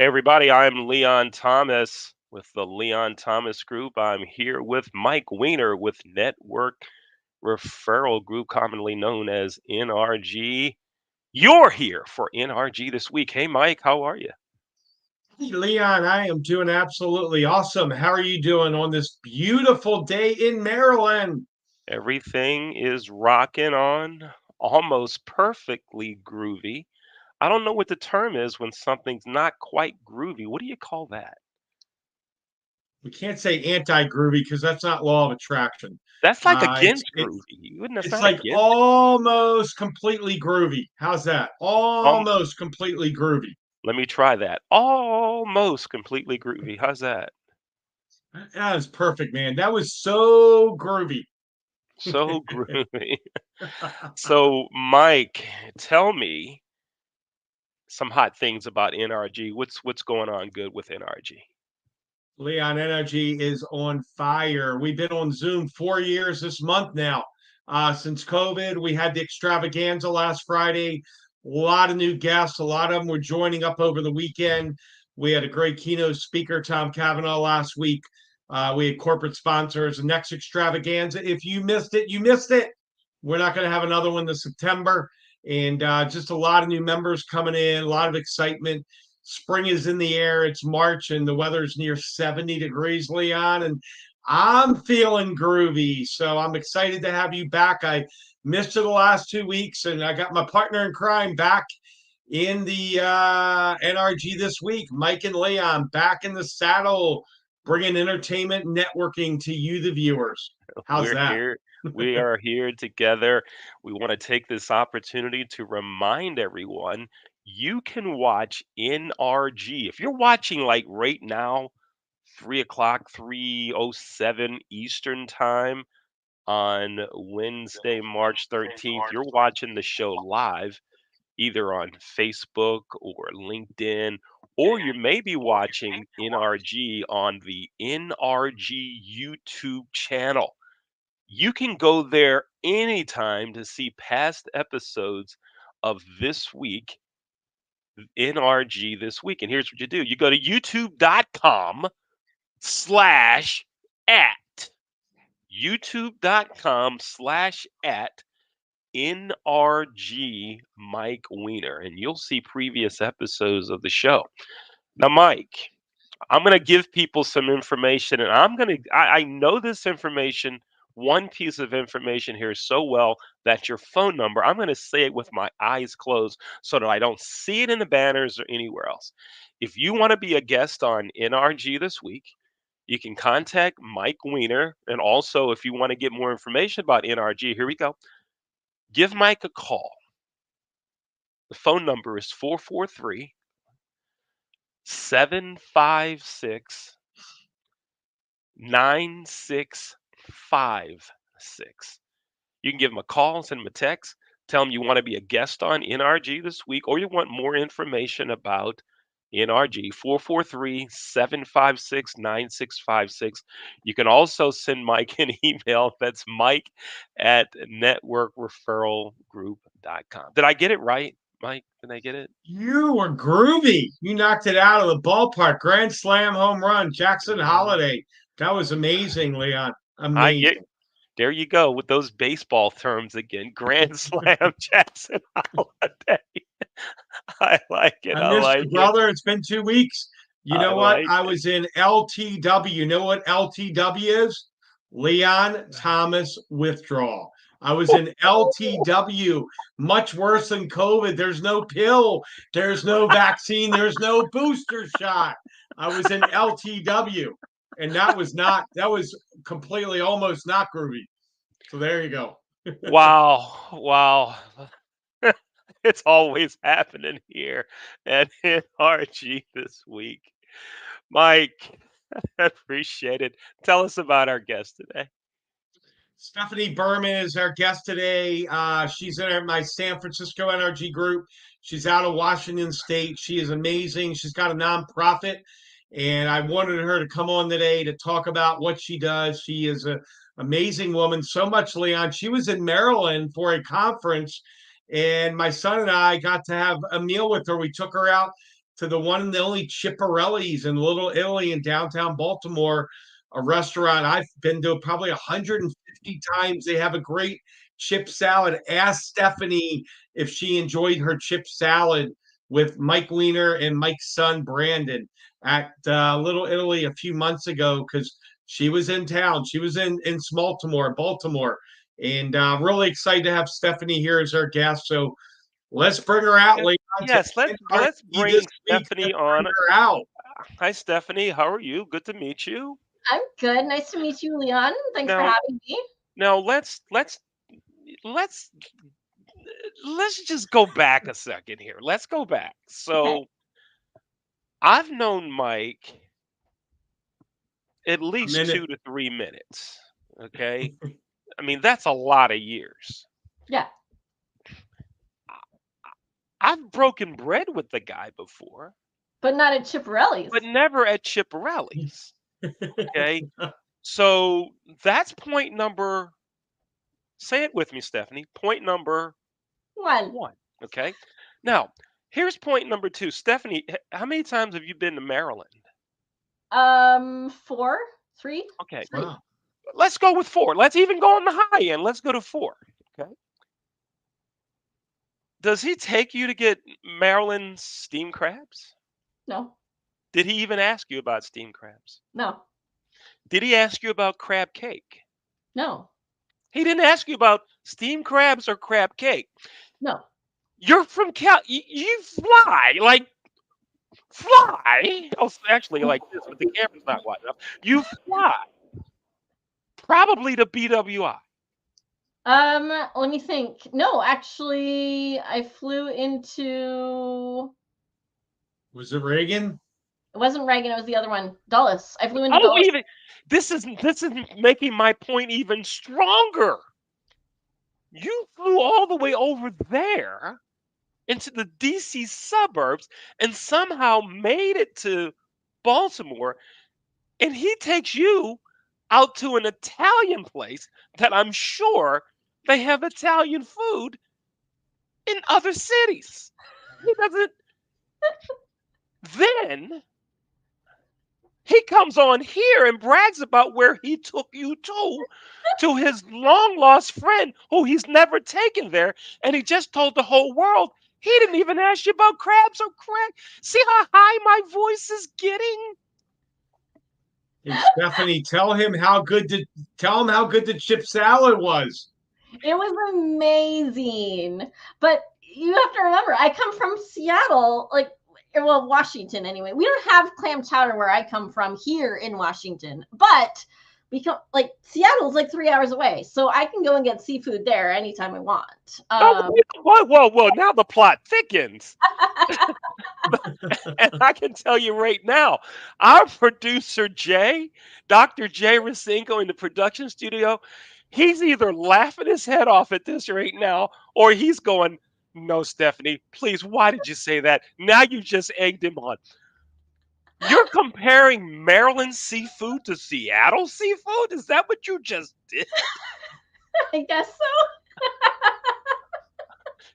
Hey everybody, I'm Leon Thomas with the Leon Thomas Group. I'm here with Mike Weiner with Network Referral Group, commonly known as NRG. You're here for NRG this week. Hey Mike, how are you? Hey, Leon, I am doing absolutely awesome. How are you doing on this beautiful day in Maryland? Everything is rocking on, almost perfectly groovy. I don't know what the term is when something's not quite groovy. What do you call that? We can't say anti-groovy because that's not law of attraction. That's like Uh, it's against it's groovy. Wouldn't that's it's not like against it? almost completely groovy. How's that? Um, Almost completely groovy. Let me try that. Almost completely groovy. How's that? That was perfect, man. That was so groovy. So groovy. So, Mike, tell me some hot things about NRG. What's going on good with NRG? Leon Energy is on fire. We've been on Zoom 4 years this month now. Since COVID, we had the extravaganza last Friday. A lot of new guests. A lot of them were joining up over the weekend. We had a great keynote speaker, Tom Cavanaugh, last week. We had corporate sponsors. The next extravaganza, if you missed it, you missed it. We're not going to have another one this September. And just a lot of new members coming in, a lot of excitement. Spring is in the air. It's March and the weather's near 70 degrees, Leon. And I'm feeling groovy. So I'm excited to have you back. I missed you the last 2 weeks, and I got my partner in crime back in the NRG this week. Mike and Leon back in the saddle, bringing entertainment and networking to you, the viewers. How's We're that? here. We are here together. We want to take this opportunity to remind everyone you can watch NRG. If you're watching like right now, 3 o'clock, 3:07 Eastern time on Wednesday, March 13th, you're watching the show live either on Facebook or LinkedIn, or you may be watching NRG on the NRG YouTube channel. You can go there anytime to see past episodes of this week, NRG this week. And here's what you do you go to youtube.com/at youtube.com/at NRG Mike Weiner, and you'll see previous episodes of the show. Now, Mike, I'm going to give people some information, and I know this information, one piece of information here so well that your phone number, I'm going to say it with my eyes closed so that I don't see it in the banners or anywhere else. If you want to be a guest on NRG this week, you can contact Mike Weiner. And also, if you want to get more information about NRG, here we go. Give Mike a call. The phone number is 443 756 9656. You can give them a call, send them a text, tell them you want to be a guest on NRG this week, or you want more information about NRG, 443-756-9656. You can also send Mike an email. That's Mike at networkreferralgroup.com. Did I get it right, Mike? Did I get it? You were groovy. You knocked it out of the ballpark. Grand slam home run, Jackson Yeah. Holiday. That was amazing, Leon. I get Amazing. There you go with those baseball terms again. Grand slam, Jackson Holiday. I like it. I I missed you, like it. brother. It's been 2 weeks. You I know what? like I it. was in LTW. You know what LTW is? Leon Thomas Withdrawal. I was in LTW, much worse than COVID. There's no pill, there's no vaccine, there's no booster shot. I was in LTW, and that was completely almost not groovy. So there you go. Wow. Wow. It's always happening here at NRG this week. Mike, I appreciate it. Tell us about our guest today. Stephanie Berman is our guest today. She's in my San Francisco NRG group. She's out of Washington State. She is amazing. She's got a nonprofit, and I wanted her to come on today to talk about what she does. She is an amazing woman. So much, Leon. She was in Maryland for a conference, and my son and I got to have a meal with her. We took her out to the one and the only Chipperelli's in Little Italy in downtown Baltimore, a restaurant I've been to probably 150 times. They have a great chip salad. Ask Stephanie if she enjoyed her chip salad with Mike Weiner and Mike's son Brandon at Little Italy a few months ago because she was in town. She was in Baltimore, and really excited to have Stephanie here as our guest. So let's bring her out Yes, later on to yes, let's NRG this bring week. Stephanie Let's bring on. her out. Hi, Stephanie. How are you? Good to meet you. I'm good. Nice to meet you, Leon. Thanks for Now, having me. now let's let's just go back a second here. Let's go back. Okay. So I've known Mike at A least minute. 2 to 3 minutes. Okay, I mean that's a lot of years. Yeah. I've broken bread with the guy before, But not at Chipperelli's. but never at Chipperelli's. Okay, so that's point number. Say it with me, Stephanie. Point number One. one. Okay. Now, here's point number two. Stephanie, how many times have you been to Maryland? Four, three, Okay. three. Wow. Let's go with four. Let's even go on the high end. Let's go to four. Okay. Does he take you to get Maryland steamed crabs? No, Did he even ask you about steamed crabs? no, Did he ask you about crab cake? no, He didn't ask you about steamed crabs or crab cake. no. You're from Cal. You fly like fly. Oh, actually, like this, but the camera's not wide enough. You fly probably to BWI. Let me think. No, actually, I flew into. Was it Reagan? It wasn't Reagan. It was the other one, Dulles. I flew into Oh, Dulles. even this is making my point even stronger. You flew all the way over there into the DC suburbs and somehow made it to Baltimore, and he takes you out to an Italian place that I'm sure they have Italian food in other cities. He doesn't. Then he comes on here and brags about where he took you to his long lost friend who he's never taken there, and he just told the whole world he didn't even ask you about crabs or crab. See how high my voice is getting? Hey, Stephanie, tell him how good the chip salad was. It was amazing. But you have to remember, I come from Seattle, well, Washington anyway. We don't have clam chowder where I come from here in Washington, but Seattle's like 3 hours away, so I can go and get seafood there anytime I want. Oh, whoa! Now the plot thickens, and I can tell you right now, our producer Dr. Jay Racinko in the production studio, he's either laughing his head off at this right now, or he's going, "No, Stephanie, please, why did you say that? Now you just egged him on." You're comparing Maryland seafood to Seattle seafood? Is that what you just did? I guess so.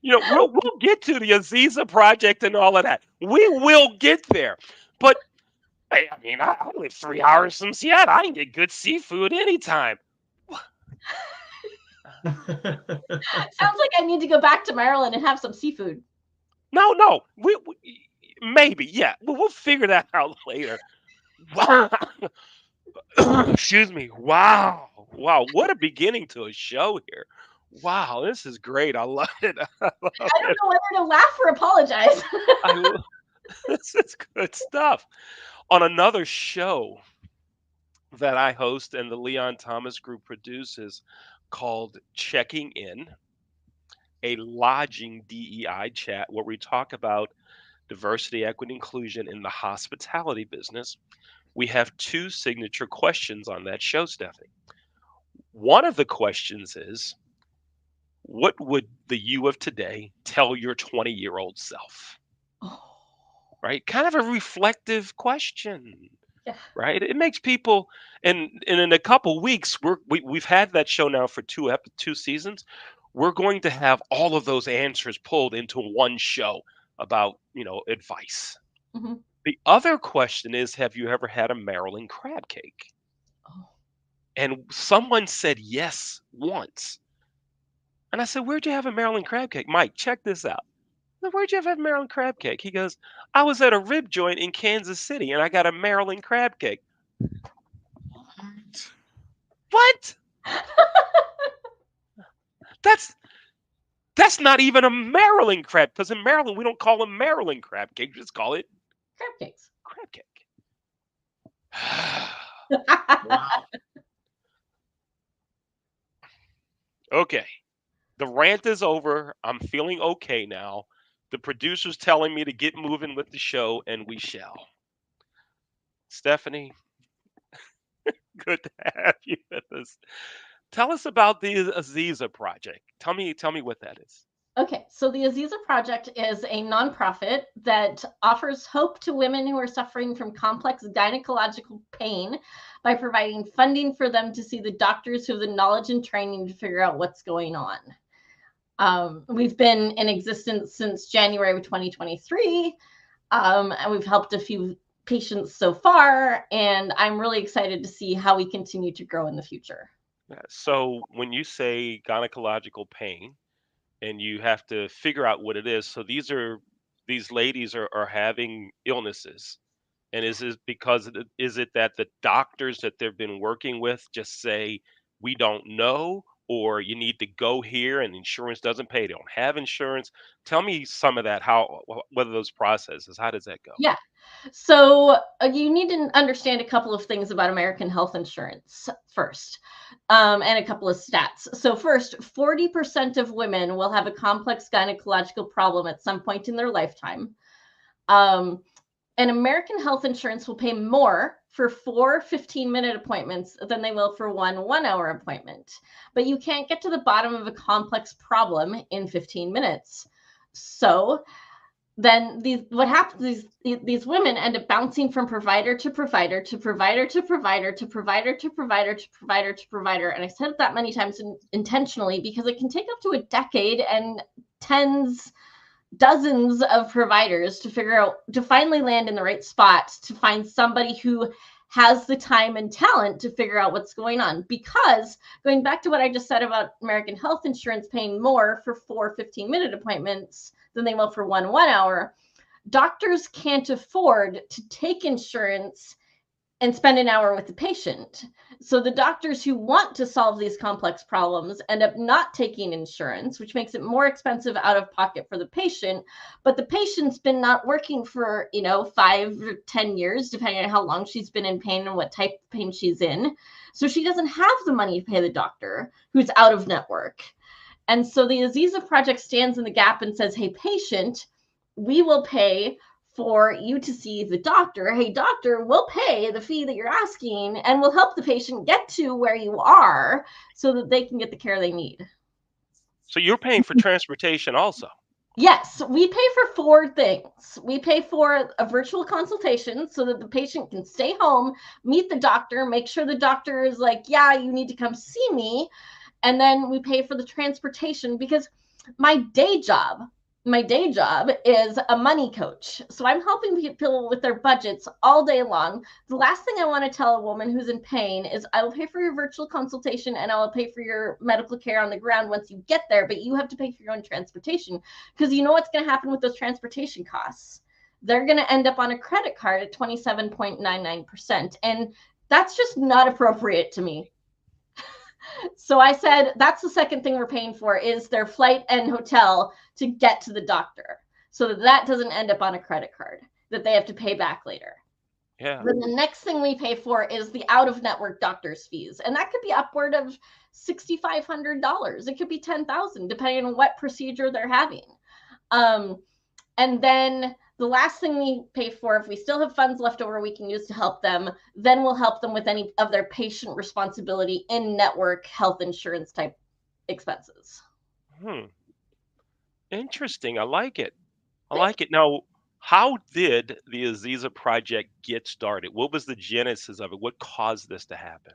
We'll get to the Aziza project and all of that. We will get there. But I mean, I live 3 hours from Seattle. I can get good seafood anytime. Sounds like I need to go back to Maryland and have some seafood. No, we maybe, yeah. We'll figure that out later. Wow. Excuse me. Wow. What a beginning to a show here. Wow, this is great. I love it. I don't know whether to laugh or apologize. This is good stuff. On another show that I host and the Leon Thomas Group produces called Checking In, a lodging DEI chat where we talk about diversity, equity, inclusion in the hospitality business. We have two signature questions on that show, Stephanie. One of the questions is, what would the you of today tell your 20-year-old self? Oh, Right? Kind of a reflective question. yeah. Right? It makes people, and in a couple weeks, we've had that show now for two seasons. We're going to have all of those answers pulled into one show about advice. Mhm. The other question is, have you ever had a Maryland crab cake? Oh. And someone said yes once. And I said, "Where'd you have a Maryland crab cake?" Mike, check this out. I said, "Where'd you have a Maryland crab cake?" He goes, "I was at a rib joint in Kansas City and I got a Maryland crab cake." What? That's that's not even a Maryland crab, because in Maryland we don't call them Maryland crab cake, just call it Crab cakes. crab cake. Wow. Okay. The rant is over. I'm feeling okay now. The producer's telling me to get moving with the show, and we shall. Stephanie, good to have you with us. Tell us about the Aziza project. Tell me what that is. Okay, so the Aziza Project is a nonprofit that offers hope to women who are suffering from complex gynecological pain by providing funding for them to see the doctors who have the knowledge and training to figure out what's going on. We've been in existence since January of 2023, and we've helped a few patients so far, and I'm really excited to see how we continue to grow in the future. Yeah, so when you say gynecological pain and you have to figure out what it is, so these ladies are having illnesses. And is it that the doctors that they've been working with just say, "We don't know," or "You need to go here and insurance doesn't pay, they don't have insurance"? Tell me some of that, how what are those processes? How does that go? Yeah. So you need to understand a couple of things about American health insurance first, and a couple of stats. So first, 40% of women will have a complex gynecological problem at some point in their lifetime. Um, and American health insurance will pay more for 4 15-minute appointments than they will for one hour appointment. But you can't get to the bottom of a complex problem in 15 minutes. So then what happens, these women end up bouncing from provider to provider to provider to provider to provider to provider to provider to provider. And I said it that many times intentionally because it can take up to a decade and tens, dozens of providers to figure out, to finally land in the right spot, to find somebody who has the time and talent to figure out what's going on. Because going back to what I just said about American health insurance paying more for 4 15-minute appointments than they will for one hour, doctors can't afford to take insurance and spend an hour with the patient. So the doctors who want to solve these complex problems end up not taking insurance, which makes it more expensive out of pocket for the patient. But the patient's been not working for, 5 or 10 years, depending on how long she's been in pain and what type of pain she's in. So she doesn't have the money to pay the doctor who's out of network. And so the Aziza Project stands in the gap and says, hey, patient, we will pay for you to see the doctor. Hey, doctor, we'll pay the fee that you're asking and we'll help the patient get to where you are so that they can get the care they need. So you're paying for transportation also. Yes, we pay for 4 things. We pay for a virtual consultation so that the patient can stay home, meet the doctor, make sure the doctor is like, yeah, you need to come see me. And then we pay for the transportation because my day job is a money coach. So I'm helping people with their budgets all day long. The last thing I want to tell a woman who's in pain is I will pay for your virtual consultation and I will pay for your medical care on the ground once you get there, but you have to pay for your own transportation because you know what's going to happen with those transportation costs. They're going to end up on a credit card at 27.99%. And that's just not appropriate to me. So I said, that's the second thing we're paying for is their flight and hotel to get to the doctor so that doesn't end up on a credit card that they have to pay back later. Yeah. Then the next thing we pay for is the out-of-network doctor's fees. And that could be upward of $6,500. It could be $10,000, depending on what procedure they're having. And then the last thing we pay for, if we still have funds left over we can use to help them, then we'll help them with any of their patient responsibility in-network health insurance type expenses. Interesting. I like it. I like it. Now, how did the Aziza project get started? What was the genesis of it? What caused this to happen?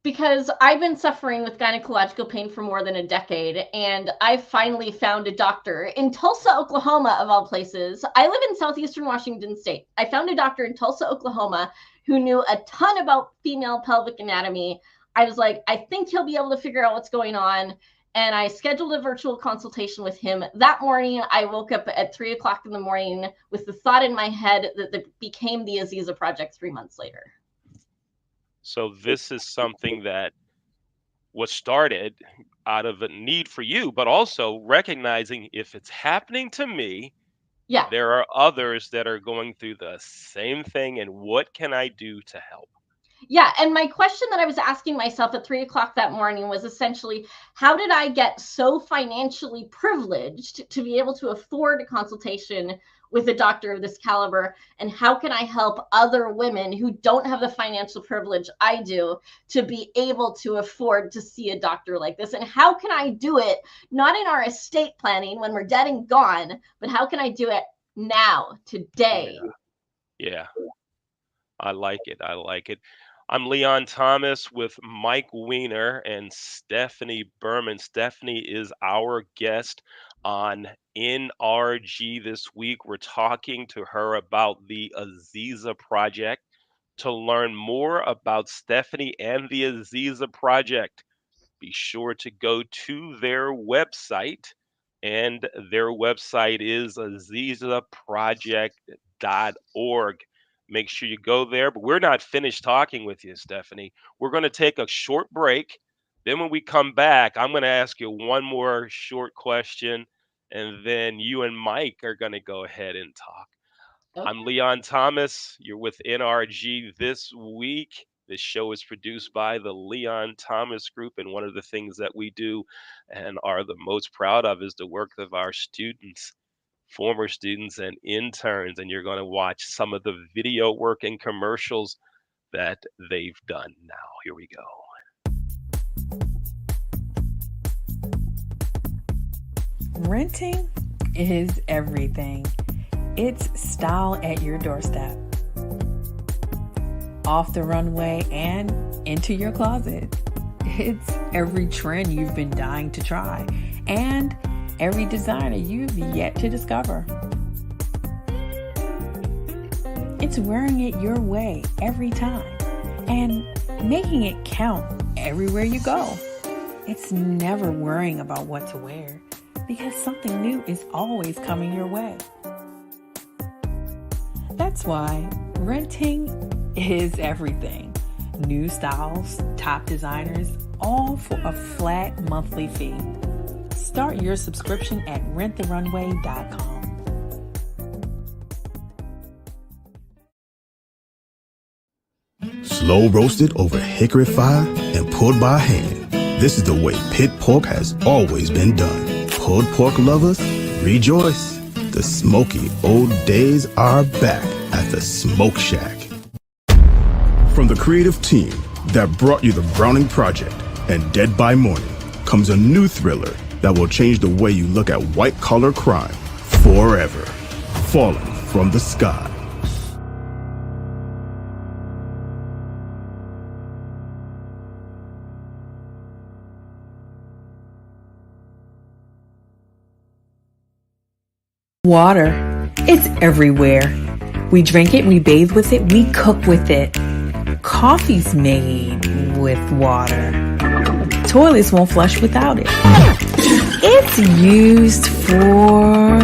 because I've been suffering with gynecological pain for more than a decade, and I finally found a doctor in Tulsa, Oklahoma, of all places. I live in southeastern Washington state. I found a doctor in Tulsa, Oklahoma, who knew a ton about female pelvic anatomy. I was like, I think he'll be able to figure out what's going on. And I scheduled a virtual consultation with him. That morning, I woke up at 3 o'clock in the morning with the thought in my head that became the Aziza Project 3 months later. So this is something that was started out of a need for you, but also recognizing if it's happening to me, Yeah. there are others that are going through the same thing, and what can I do to help? Yeah. And my question that I was asking myself at 3 o'clock that morning was essentially, how did I get so financially privileged to be able to afford a consultation with a doctor of this caliber? And how can I help other women who don't have the financial privilege I do to be able to afford to see a doctor like this? And how can I do it not in our estate planning when we're dead and gone, but how can I do it now, today? Yeah, I like it. I like it. I'm Leon Thomas with Mike Weiner and Stephanie Berman. Stephanie is our guest on NRG this week. We're talking to her about the Aziza Project. To learn more about Stephanie and the Aziza Project, be sure to go to their website. And their website is azizaproject.org. Make sure you go there. But we're not finished talking with you, Stephanie. We're going to take a short break. Then, when we come back, I'm going to ask you one more short question. And then you and Mike are going to go ahead and talk. Okay. I'm Leon Thomas. You're with NRG this week. This show is produced by the Leon Thomas Group, and one of the things that we do and are the most proud of is the work of our students, former students, and interns. And you're going to watch some of the video work and commercials that they've done now. Here we go. Renting is everything. It's style at your doorstep, off the runway and into your closet. It's every trend you've been dying to try and every designer you've yet to discover. It's wearing it your way every time and making it count everywhere you go. It's never worrying about what to wear because something new is always coming your way. That's why renting is everything. New styles, top designers, all for a flat monthly fee. Start your subscription at renttherunway.com. Slow roasted over hickory fire and pulled by hand. This is the way pit pork has always been done. Pulled pork lovers, rejoice. The smoky old days are back at the Smoke Shack. From the creative team that brought you the Browning Project and Dead by Morning comes a new thriller that will change the way you look at white-collar crime forever. Falling from the Sky. Water. It's everywhere. We drink it, we bathe with it, we cook with it. Coffee's made with water. Toilets won't flush without it. It's used for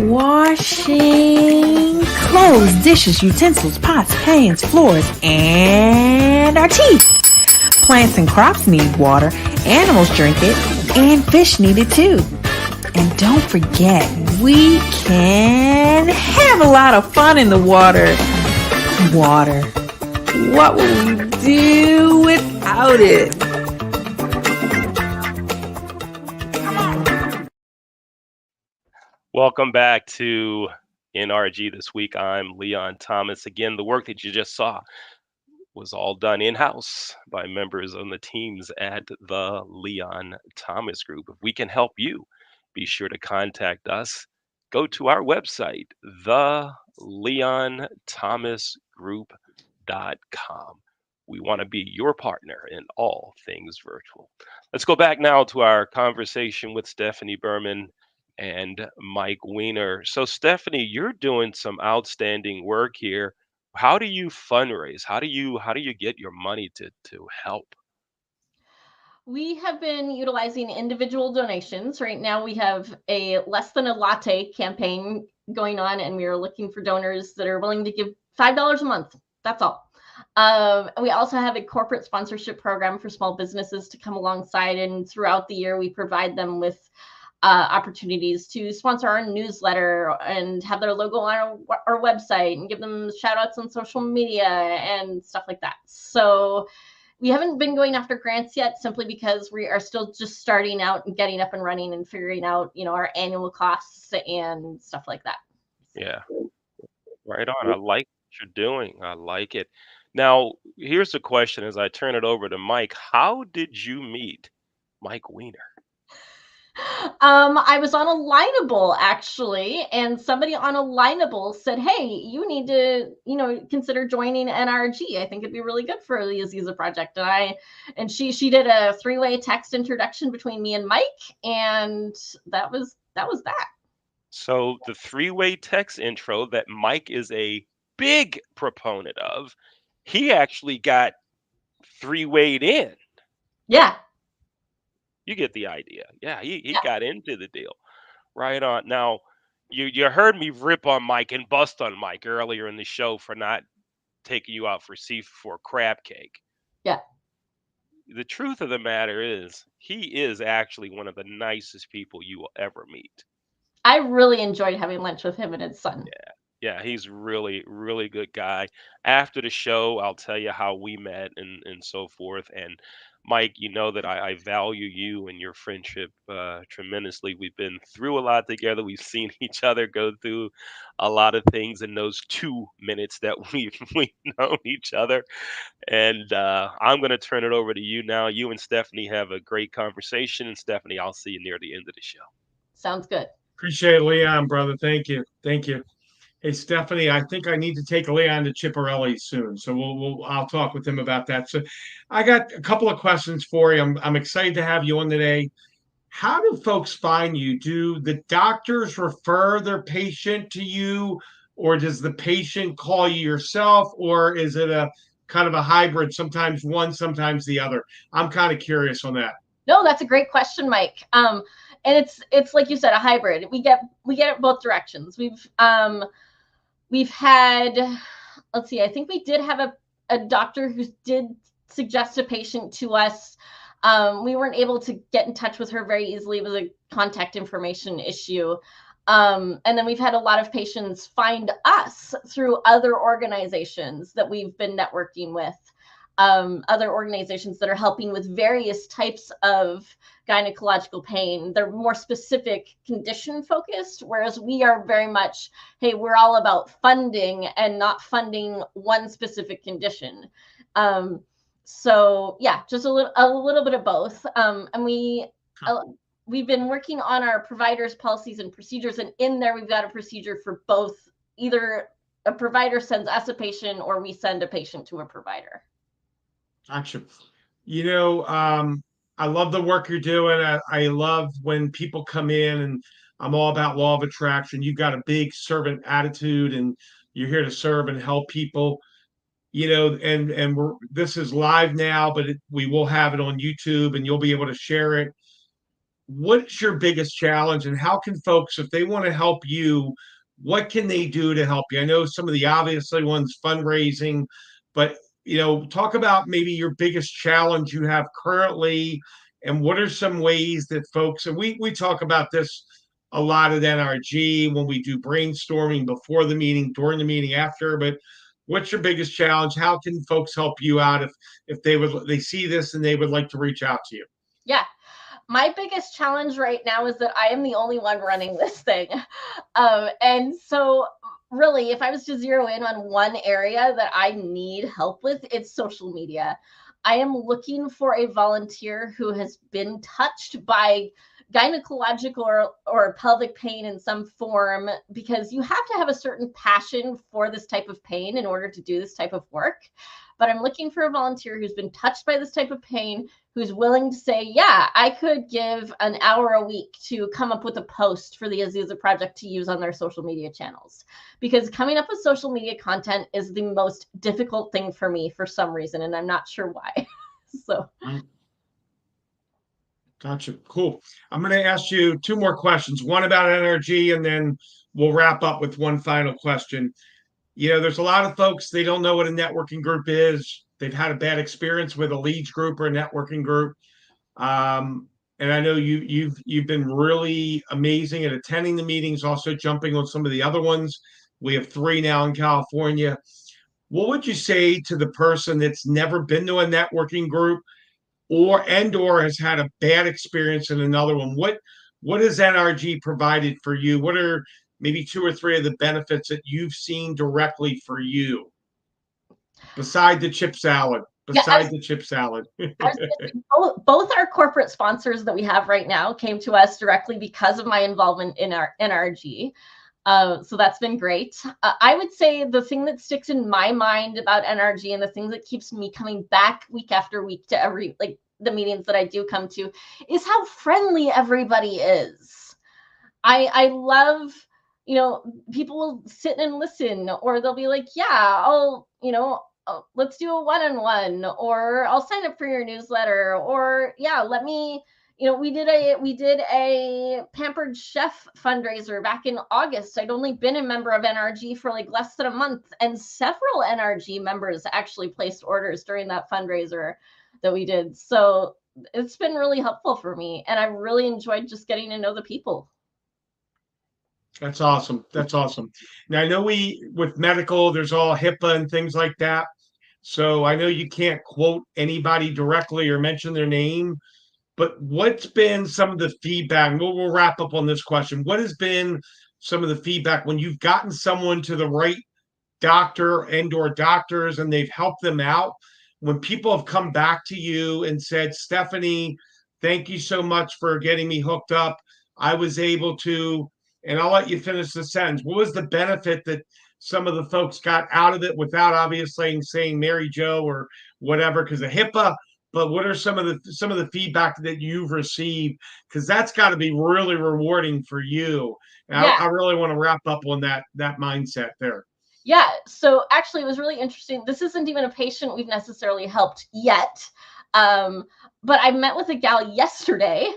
washing clothes, dishes, utensils, pots, pans, floors, and our teeth. Plants and crops need water, animals drink it, and fish need it too. And don't forget, we can have a lot of fun in the water. Water. What will we do without it? Welcome back to NRG this week. I'm Leon Thomas. Again, the work that you just saw was all done in-house by members on the teams at the Leon Thomas Group. If we can help you, be sure to contact us. Go to our website, theleonthomasgroup.com. We want to be your partner in all things virtual. Let's go back now to our conversation with Stephanie Berman and Mike Weiner. So, Stephanie, you're doing some outstanding work here. How do you fundraise? How do you get your money to help? We have been utilizing individual donations. Right now, we have a less than a latte campaign going on, and we are looking for donors that are willing to give $5 a month. That's all. And we also have a corporate sponsorship program for small businesses to come alongside. And throughout the year, we provide them with opportunities to sponsor our newsletter and have their logo on our website and give them shout outs on social media and stuff like that. So we haven't been going after grants yet, simply because we are still just starting out and getting up and running and figuring out, our annual costs and stuff like that. Yeah, right on. I like what you're doing. I like it. Now, here's the question as I turn it over to Mike. How did you meet Mike Weiner? I was on a Lineable actually, and somebody on a Lineable said, "Hey, you need to, consider joining NRG. I think it'd be really good for the Aziza project." And she did a 3-way text introduction between me and Mike, and that was that. So the three-way text intro that Mike is a big proponent of, he actually got three-wayed in. Yeah. You get the idea. Yeah, he Yeah. got into the deal. Right on. Now, you heard me rip on Mike and bust on Mike earlier in the show for not taking you out for crab cake. Yeah. The truth of the matter is, he is actually one of the nicest people you will ever meet. I really enjoyed having lunch with him and his son. Yeah, he's really, really good guy. After the show, I'll tell you how we met and so forth. And Mike, you know that I value you and your friendship tremendously. We've been through a lot together. We've seen each other go through a lot of things in those 2 minutes that we've known each other. And I'm going to turn it over to you now. You and Stephanie have a great conversation. And Stephanie, I'll see you near the end of the show. Sounds good. Appreciate it, Leon, brother. Thank you. Thank you. Hey, Stephanie, I think I need to take Leon to Chipperelli soon. So I'll talk with him about that. So I got a couple of questions for you. I'm excited to have you on today. How do folks find you? Do the doctors refer their patient to you, or does the patient call you yourself, or is it a kind of a hybrid, sometimes one, sometimes the other? I'm kind of curious on that. No, that's a great question, Mike. And it's like you said, a hybrid. We get it both directions. We've had, let's see, I think we did have a doctor who did suggest a patient to us. We weren't able to get in touch with her very easily. It was a contact information issue. And then we've had a lot of patients find us through other organizations that we've been networking with, other organizations that are helping with various types of gynecological pain. They're more specific condition focused, whereas we are very much, hey, we're all about funding and not funding one specific condition. So yeah, just a little bit of both. And we've been working on our providers' policies and procedures, and in there we've got a procedure for both. Either a provider sends us a patient or we send a patient to a provider. Gotcha. I love the work you're doing. I love when people come in, and I'm all about law of attraction. You've got a big servant attitude, and you're here to serve and help people. And this is live now, but we will have it on YouTube, and you'll be able to share it. What's your biggest challenge, and how can folks, if they want to help you, what can they do to help you? I know some of the obviously ones, fundraising, but talk about maybe your biggest challenge you have currently, and what are some ways that folks, and we talk about this a lot at NRG when we do brainstorming before the meeting, during the meeting, after, but what's your biggest challenge? How can folks help you out if they see this and they would like to reach out to you? Yeah. My biggest challenge right now is that I am the only one running this thing. And so really, if I was to zero in on one area that I need help with, it's social media. I am looking for a volunteer who has been touched by gynecological or pelvic pain in some form, because you have to have a certain passion for this type of pain in order to do this type of work. but I'm looking for a volunteer who's been touched by this type of pain, who's willing to say, yeah, I could give an hour a week to come up with a post for the Aziza Project to use on their social media channels. Because coming up with social media content is the most difficult thing for me for some reason, and I'm not sure why. So. Gotcha. Cool. I'm going to ask you two more questions, one about NRG, and then we'll wrap up with one final question. There's a lot of folks, they don't know what a networking group is. They've had a bad experience with a leads group or a networking group. And I know you've been really amazing at attending the meetings, also jumping on some of the other ones. We have 3 now in California. What would you say to the person that's never been to a networking group or has had a bad experience in another one? What has NRG provided for you? What are maybe 2 or 3 of the benefits that you've seen directly for you beside the chip salad? The chip salad. both our corporate sponsors that we have right now came to us directly because of my involvement in our NRG. So that's been great. I would say the thing that sticks in my mind about NRG and the thing that keeps me coming back week after week to the meetings that I do come to is how friendly everybody is. I love, people will sit and listen, or they'll be like, yeah, let's do a one-on-one, or I'll sign up for your newsletter, or yeah, let me, we did a Pampered Chef fundraiser back in August. I'd only been a member of NRG for like less than a month, and several NRG members actually placed orders during that fundraiser that we did. So it's been really helpful for me, and I really enjoyed just getting to know the people. That's awesome. That's awesome. Now I know with medical, there's all HIPAA and things like that. So I know you can't quote anybody directly or mention their name, but what's been some of the feedback? And we'll wrap up on this question. What has been some of the feedback when you've gotten someone to the right doctor and/or doctors and they've helped them out? When people have come back to you and said, Stephanie, thank you so much for getting me hooked up. I was able to, and I'll let you finish the sentence. What was the benefit that some of the folks got out of it without obviously saying Mary Jo or whatever because of HIPAA? But what are some of the feedback that you've received? Because that's got to be really rewarding for you. Yeah. I really want to wrap up on that mindset there. Yeah. So actually, it was really interesting. This isn't even a patient we've necessarily helped yet. But I met with a gal yesterday,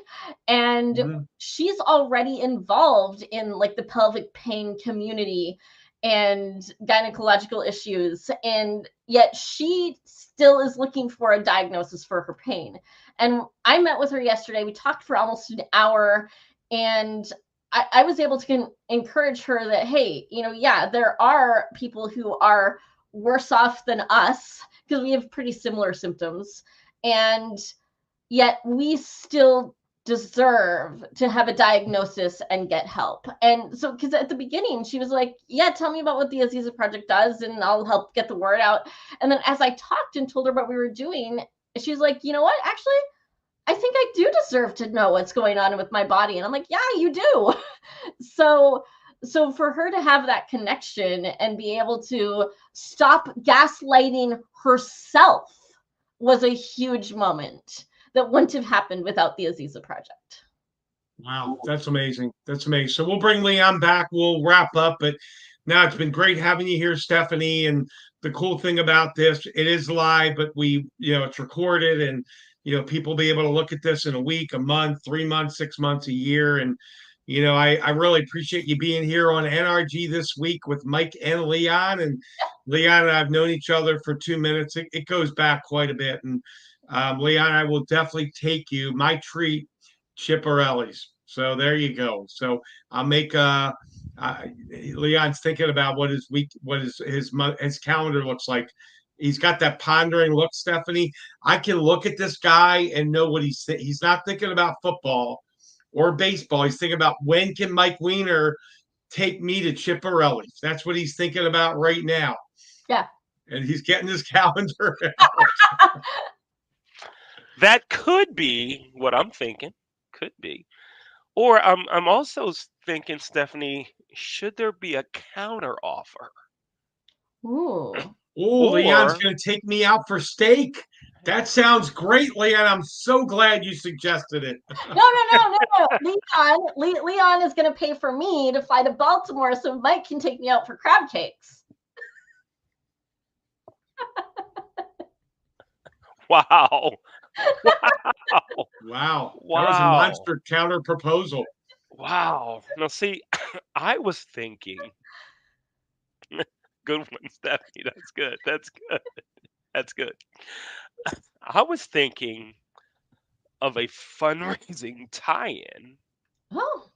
and she's already involved in like the pelvic pain community and gynecological issues, and yet she still is looking for a diagnosis for her pain. And I met with her yesterday. We talked for almost an hour, and I was able to encourage her that, hey, yeah, there are people who are worse off than us because we have pretty similar symptoms, and yet we still deserve to have a diagnosis and get help. And so, because at the beginning she was like, yeah, tell me about what the Aziza Project does and I'll help get the word out. And then as I talked and told her what we were doing, she was like, you know what, actually, I think I do deserve to know what's going on with my body. And I'm like, yeah, you do. So for her to have that connection and be able to stop gaslighting herself was a huge moment that wouldn't have happened without the Aziza Project. Wow, that's amazing. That's amazing. So we'll bring Leon back. We'll wrap up. But now it's been great having you here, Stephanie. And the cool thing about this, it is live, but it's recorded, and people be able to look at this in a week, a month, 3 months, 6 months, a year. And I really appreciate you being here on NRG this week with Mike and Leon. And Leon and I have known each other for 2 minutes. It goes back quite a bit. And Leon, I will definitely take you. My treat, Chipperelli's. So there you go. So I'll make Leon's thinking about what his calendar looks like. He's got that pondering look, Stephanie. I can look at this guy and know what he's not thinking about football or baseball. He's thinking about when can Mike Weiner take me to Chipperelli's. That's what he's thinking about right now. Yeah. And he's getting his calendar out. That could be what I'm thinking. Could be. Or I'm also thinking, Stephanie, should there be a counter offer? Ooh. Oh, Leon's Or going to take me out for steak. That sounds great, Leon. I'm so glad you suggested it. No. Leon is going to pay for me to fly to Baltimore so Mike can take me out for crab cakes. wow. Wow. That was a Wow. monster counter proposal. Wow. Now see, I was thinking good one, Stephanie. That's good. That's good. That's good. I was thinking of a fundraising tie-in Oh,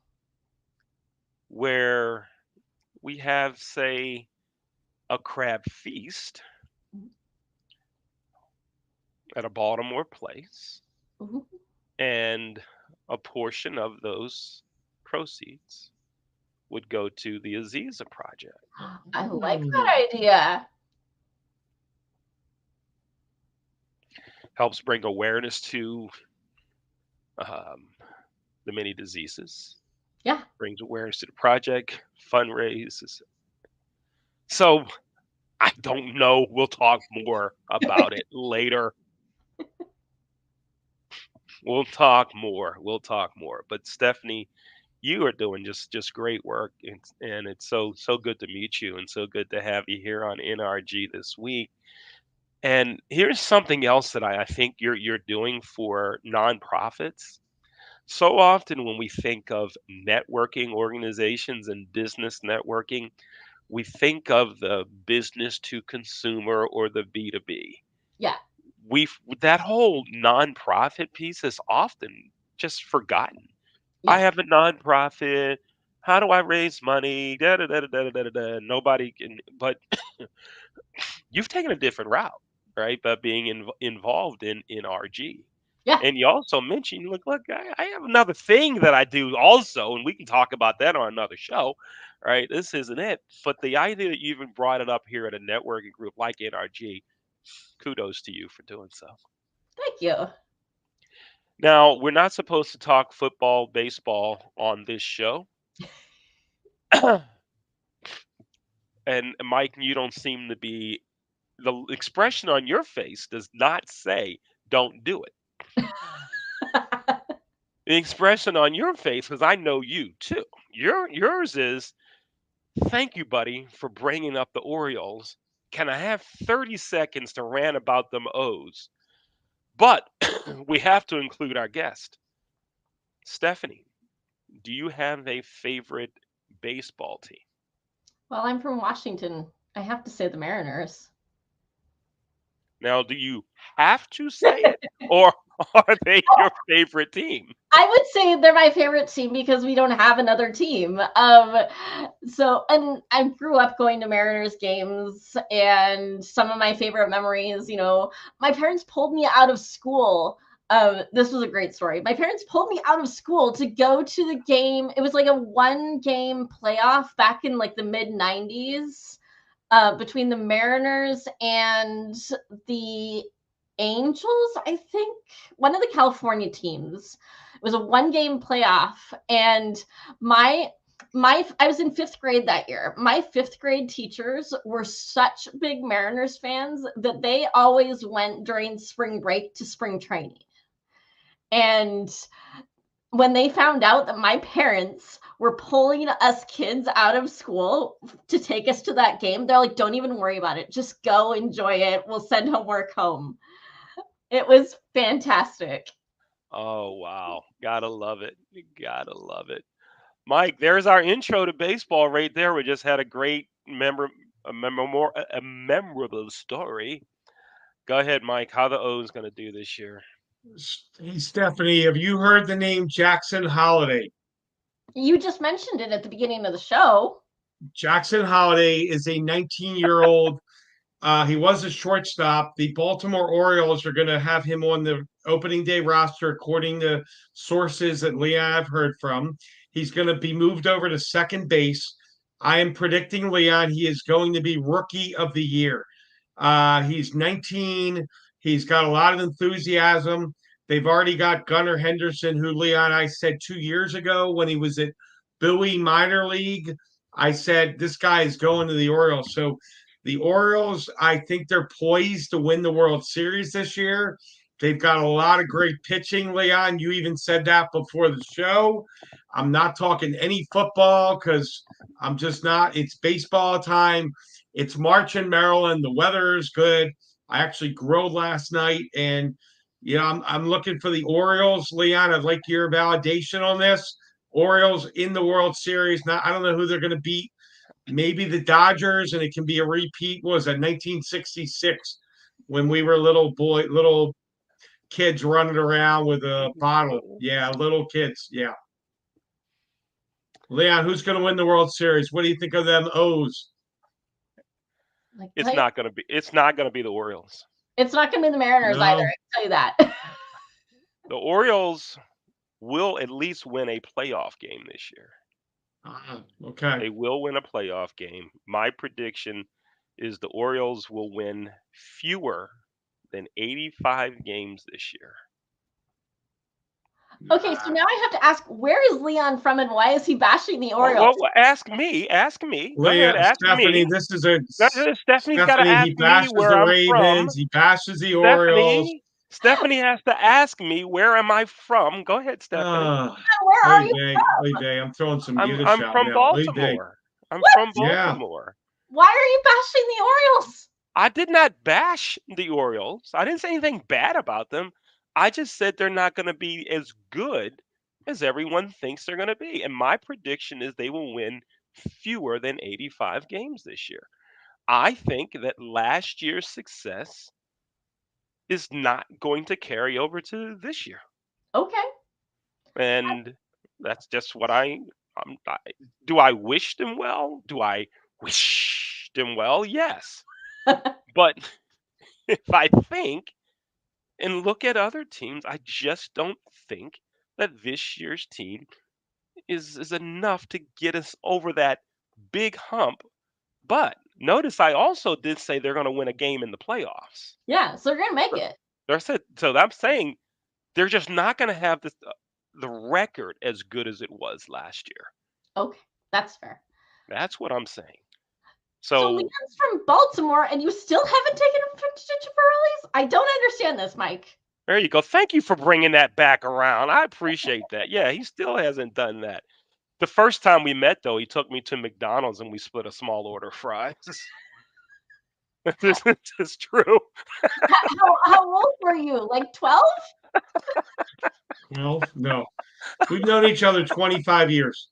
where we have, say, a crab feast at a Baltimore place, mhm. and a portion of those proceeds would go to the Aziza Project. I like that idea. Helps bring awareness to um, the many diseases, Yeah. brings awareness to the project, fundraises. So I don't know. We'll talk more about it later. We'll talk more. We'll talk more. But Stephanie, you are doing just great work, and it's so good to meet you, and so good to have you here on NRG this week. And here's something else that I think you're doing for nonprofits. So often when we think of networking organizations and business networking, we think of the business to consumer or the B2B. Yeah. That whole nonprofit piece is often just forgotten. I Yeah. have a nonprofit. How do I raise money? Da, da, da, da, da, da, da, da. Nobody can, but you've taken a different route, right? By being involved in RG. Yeah. And you also mentioned, look, I have another thing that I do also, and we can talk about that on another show, right? This isn't it. But the idea that you even brought it up here at a networking group like NRG, kudos to you for doing so. Thank you. Now, we're not supposed to talk football, baseball on this show. And Mike, you don't seem to be, the expression on your face does not say don't do it. The expression on your face, because I know you too. Yours is thank you, buddy, for bringing up the Orioles. Can I have 30 seconds to rant about them O's? But we have to include our guest. Stephanie, do you have a favorite baseball team? Well, I'm from Washington. I have to say the Mariners. Now, do you have to say it, or are they your favorite team? I would say they're my favorite team because we don't have another team. And I grew up going to Mariners games, and some of my favorite memories, my parents pulled me out of school. This was a great story. My parents pulled me out of school to go to the game. It was like a 1-game playoff back in like the mid 90s. Between the Mariners and the Angels, I think, one of the California teams. It was a 1-game playoff, and my I was in 5th grade that year. My 5th grade teachers were such big Mariners fans that they always went during spring break to spring training. And when they found out that my parents were pulling us kids out of school to take us to that game, they're like, don't even worry about it. Just go enjoy it. We'll send homework home. It was fantastic. Oh, wow. Gotta love it. Gotta love it. Mike, there's our intro to baseball right there. We just had a great a memorable story. Go ahead, Mike. How the O's going to do this year? Hey, Stephanie, have you heard the name Jackson Holiday? You just mentioned it at the beginning of the show. Jackson Holiday is a 19-year-old. He was a shortstop. The Baltimore Orioles are going to have him on the opening day roster, according to sources that Leon I've heard from. He's going to be moved over to second base. I am predicting, Leon, he is going to be Rookie of the Year. He's 19. He's got a lot of enthusiasm. They've already got Gunnar Henderson, who Leon I said 2 years ago when he was at Bowie Minor League. I said this guy is going to the Orioles. So The Orioles, I think they're poised to win the World Series this year. They've got a lot of great pitching, Leon. You even said that before the show. I'm not talking any football because I'm just not. It's baseball time. It's March in Maryland. The weather is good. I actually grilled last night, and I'm looking for the Orioles. Leon, I'd like your validation on this. Orioles in the World Series. Now, I don't know who they're going to beat. Maybe the Dodgers, and it can be a repeat. What was that 1966 when we were little kids running around with a bottle? Yeah, little kids. Yeah. Leon, who's going to win the World Series? What do you think of them O's? Like, It's not gonna be. It's not gonna be the Orioles. It's not going to be the Mariners No. either. I can tell you that. The Orioles will at least win a playoff game this year. Okay. They will win a playoff game. My prediction is the Orioles will win fewer than 85 games this year. Okay, so now I have to ask, where is Leon from and why is he bashing the Orioles? Well, ask me. Ask me. Go ahead. Leon, Ask Stephanie, me. this is a Stephanie's got to Stephanie. ask He me bashes where the I'm from. Ravens. He bashes the Orioles. Stephanie has to ask me where am I from. Go ahead, Stephanie. Where are Oy you vey, from? oy vey. I'm throwing some Yiddish I'm out from now. Oy vey. Baltimore. I'm What? from Yeah. Baltimore. Why are you bashing the Orioles? I did not bash the Orioles. I didn't say anything bad about them. I just said they're not going to be as good as everyone thinks they're going to be. And my prediction is they will win fewer than 85 games this year. I think that last year's success is not going to carry over to this year. Okay. And that's just what I do. I wish them well? Do I wish them well? Yes. But if I think and look at other teams, I just don't think that this year's team is enough to get us over that big hump. But notice I also did say they're going to win a game in the playoffs. Yeah, so you're going to make it. So I'm saying they're just not going to have the record as good as it was last year. Okay, that's fair. That's what I'm saying. So So Leon's from Baltimore and you still haven't taken him to Chipperolis? I don't understand this, Mike. there you go. Thank you for bringing that back around. I appreciate that. Yeah, he still hasn't done that. The first time we met, though, he took me to McDonald's and we split a small order of fries. This is true. How old were you? Like 12? Well, no. We've known each other 25 years.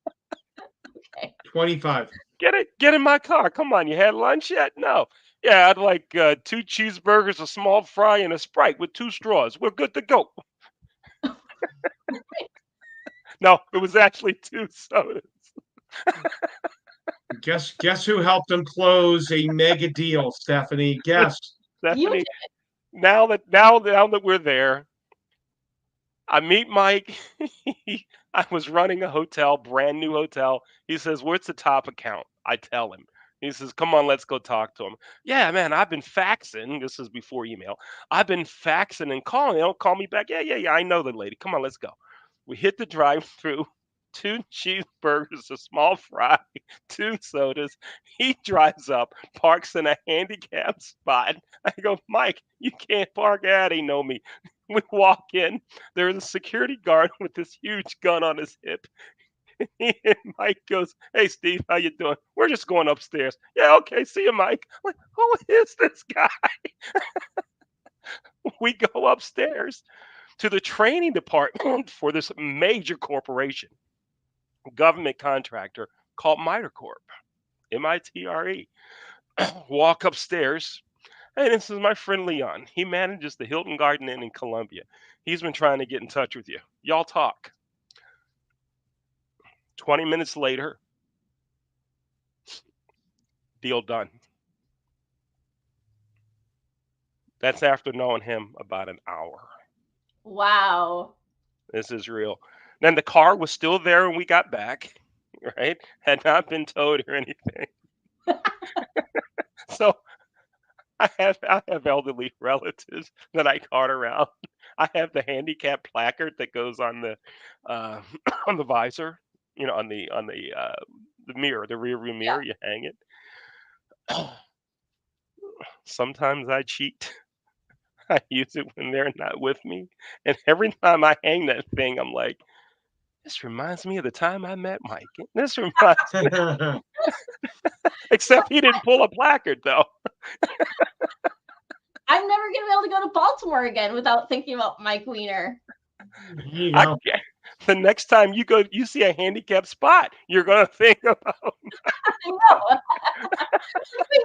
Okay. 25. Get in my car. Come on, you had lunch yet? No. Yeah, I'd like 2 cheeseburgers, a small fry, and a Sprite with 2 straws. We're good to go. No, it was actually 2 sodas. Guess who helped him close a mega deal, Stephanie? Guess. You Stephanie, now that we're there, I meet Mike. I was running a hotel, brand new hotel. He says, "Where's the top account?" I tell him. He says, "Come on, let's go talk to him." Yeah, man, I've been faxing. This is before email. I've been faxing and calling. They don't call me back. Yeah. I know the lady. Come on, let's go. We hit the drive-through. 2 cheeseburgers, a small fry, 2 sodas. He drives up, parks in a handicapped spot. I go, Mike, you can't park. Yeah, they know me. We walk in. There's a security guard with this huge gun on his hip. And Mike goes, "Hey, Steve, how you doing? We're just going upstairs." Yeah, okay. See you, Mike. I'm like, who is this guy? We go upstairs to the training department for this major corporation, government contractor called Mitre Corp, MITRE. Walk upstairs. Hey, this is my friend Leon. He manages the Hilton Garden Inn in Columbia. He's been trying to get in touch with you. Y'all talk. 20 minutes later, deal done. That's after knowing him about an hour. Wow. This is real. Then the car was still there when we got back, right? Had not been towed or anything. So I have elderly relatives that I cart around. I have the handicap placard that goes on the on the visor, on the mirror, the rear view Yeah. mirror. You hang it. Sometimes I cheat. I use it when they're not with me. And every time I hang that thing, I'm like, this reminds me of the time I met Mike. This reminds me, except he didn't pull a placard though. I'm never gonna be able to go to Baltimore again without thinking about Mike Weiner. There you I go. can't. The next time you go, you see a handicapped spot, you're gonna think about. I know.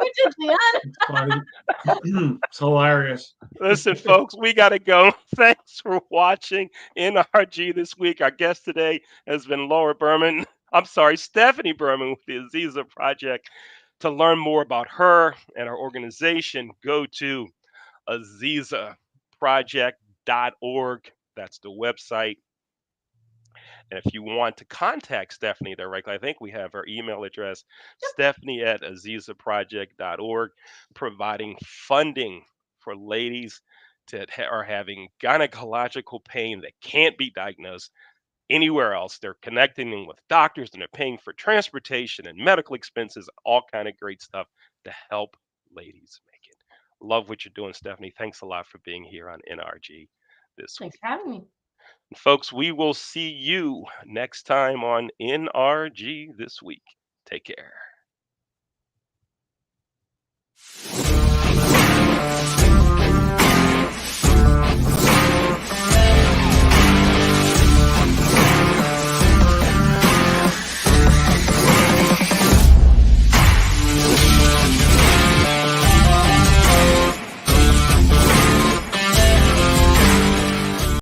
We did, Leon. It's funny. It's hilarious. Listen, folks, we gotta go. Thanks for watching NRG this week. Our guest today has been Laura Berman. I'm sorry, Stephanie Berman with the Aziza Project. To learn more about her and her organization, go to azizaproject.org. That's the website. And if you want to contact Stephanie directly, I think we have her email address, stephanie@azizaproject.org, providing funding for ladies that are having gynecological pain that can't be diagnosed anywhere else. They're connecting them with doctors and they're paying for transportation and medical expenses, all kind of great stuff to help ladies make it. Love what you're doing, Stephanie. Thanks a lot for being here on NRG this week. Thanks for having me. Folks, we will see you next time on NRG this week. Take care.